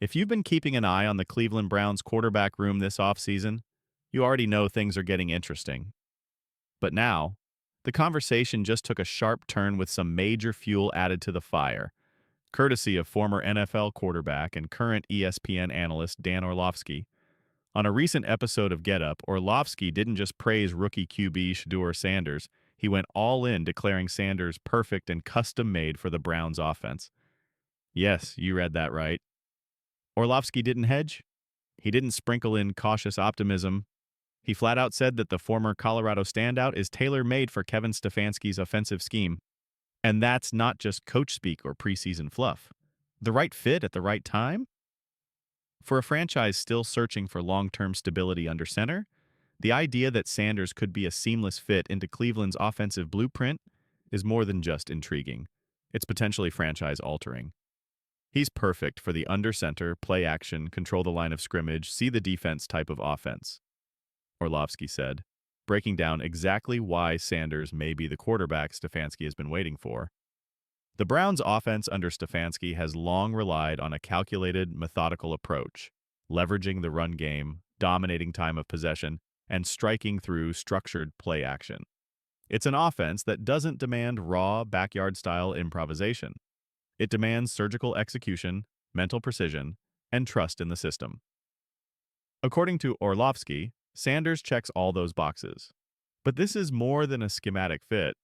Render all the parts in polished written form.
If you've been keeping an eye on the Cleveland Browns quarterback room this offseason, you already know things are getting interesting. But now, the conversation just took a sharp turn with some major fuel added to the fire, courtesy of former NFL quarterback and current ESPN analyst Dan Orlovsky. On a recent episode of Get Up, Orlovsky didn't just praise rookie QB Shedeur Sanders, he went all in, declaring Sanders perfect and custom made for the Browns offense. Yes, you read that right. Orlovsky didn't hedge. He didn't sprinkle in cautious optimism. He flat out said that the former Colorado standout is tailor-made for Kevin Stefanski's offensive scheme. And that's not just coach speak or preseason fluff. The right fit at the right time? For a franchise still searching for long-term stability under center, the idea that Sanders could be a seamless fit into Cleveland's offensive blueprint is more than just intriguing. It's potentially franchise-altering. He's perfect for the under-center, play action, control the line of scrimmage, see the defense type of offense, Orlovsky said, breaking down exactly why Sanders may be the quarterback Stefanski has been waiting for. The Browns' offense under Stefanski has long relied on a calculated, methodical approach, leveraging the run game, dominating time of possession, and striking through structured play action. It's an offense that doesn't demand raw, backyard-style improvisation. It demands surgical execution, mental precision, and trust in the system. According to Orlovsky, Sanders checks all those boxes. But this is more than a schematic fit.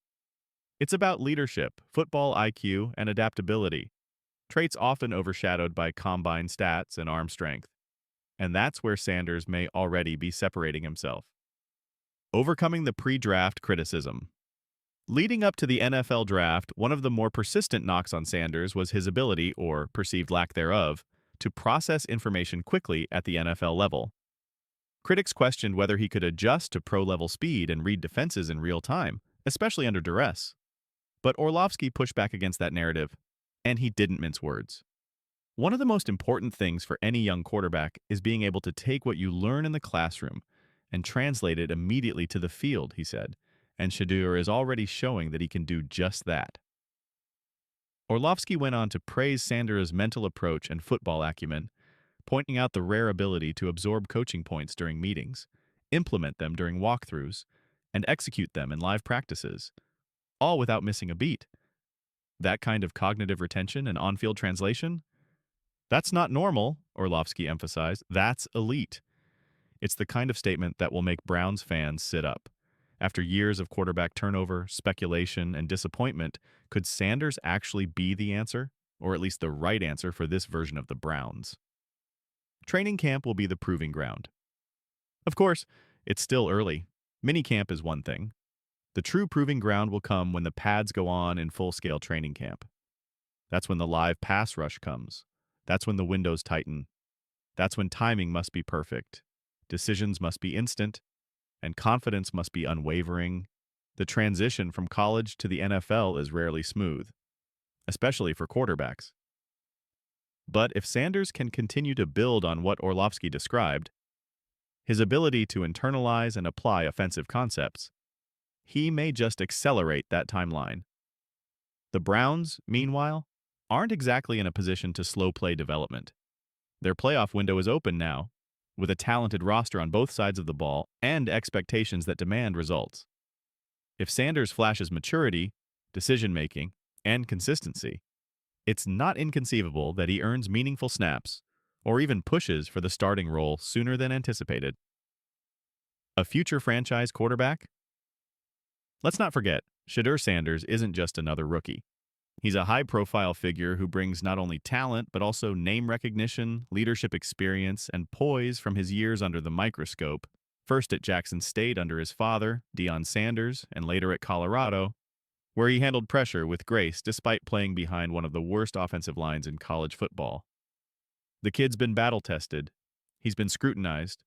It's about leadership, football IQ, and adaptability, traits often overshadowed by combine stats and arm strength. And that's where Sanders may already be separating himself. Overcoming the pre-draft criticism. Leading up to the NFL draft, one of the more persistent knocks on Sanders was his ability, or perceived lack thereof, to process information quickly at the NFL level. Critics questioned whether he could adjust to pro-level speed and read defenses in real time, especially under duress. But Orlovsky pushed back against that narrative, and he didn't mince words. One of the most important things for any young quarterback is being able to take what you learn in the classroom and translate it immediately to the field, he said, and Shedeur is already showing that he can do just that. Orlovsky went on to praise Sanders' mental approach and football acumen, pointing out the rare ability to absorb coaching points during meetings, implement them during walkthroughs, and execute them in live practices, all without missing a beat. That kind of cognitive retention and on-field translation? That's not normal, Orlovsky emphasized. That's elite. It's the kind of statement that will make Browns fans sit up. After years of quarterback turnover, speculation, and disappointment, could Sanders actually be the answer, or at least the right answer for this version of the Browns? Training camp will be the proving ground. Of course, it's still early. Minicamp is one thing. The true proving ground will come when the pads go on in full-scale training camp. That's when the live pass rush comes. That's when the windows tighten. That's when timing must be perfect. Decisions must be instant, and confidence must be unwavering. The transition from college to the NFL is rarely smooth, especially for quarterbacks. But if Sanders can continue to build on what Orlovsky described, his ability to internalize and apply offensive concepts, he may just accelerate that timeline. The Browns, meanwhile, aren't exactly in a position to slow play development. Their playoff window is open now, with a talented roster on both sides of the ball and expectations that demand results. If Sanders flashes maturity, decision-making, and consistency, it's not inconceivable that he earns meaningful snaps or even pushes for the starting role sooner than anticipated. A future franchise quarterback? Let's not forget, Shedeur Sanders isn't just another rookie. He's a high-profile figure who brings not only talent but also name recognition, leadership experience, and poise from his years under the microscope, first at Jackson State under his father, Deion Sanders, and later at Colorado, where he handled pressure with grace despite playing behind one of the worst offensive lines in college football. The kid's been battle-tested, he's been scrutinized,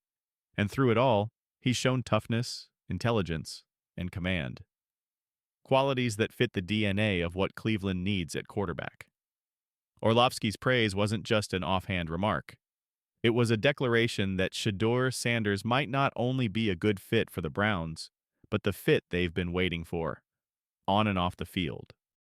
and through it all, he's shown toughness, intelligence, and command. Qualities that fit the DNA of what Cleveland needs at quarterback. Orlovsky's praise wasn't just an offhand remark. It was a declaration that Shedeur Sanders might not only be a good fit for the Browns, but the fit they've been waiting for, on and off the field.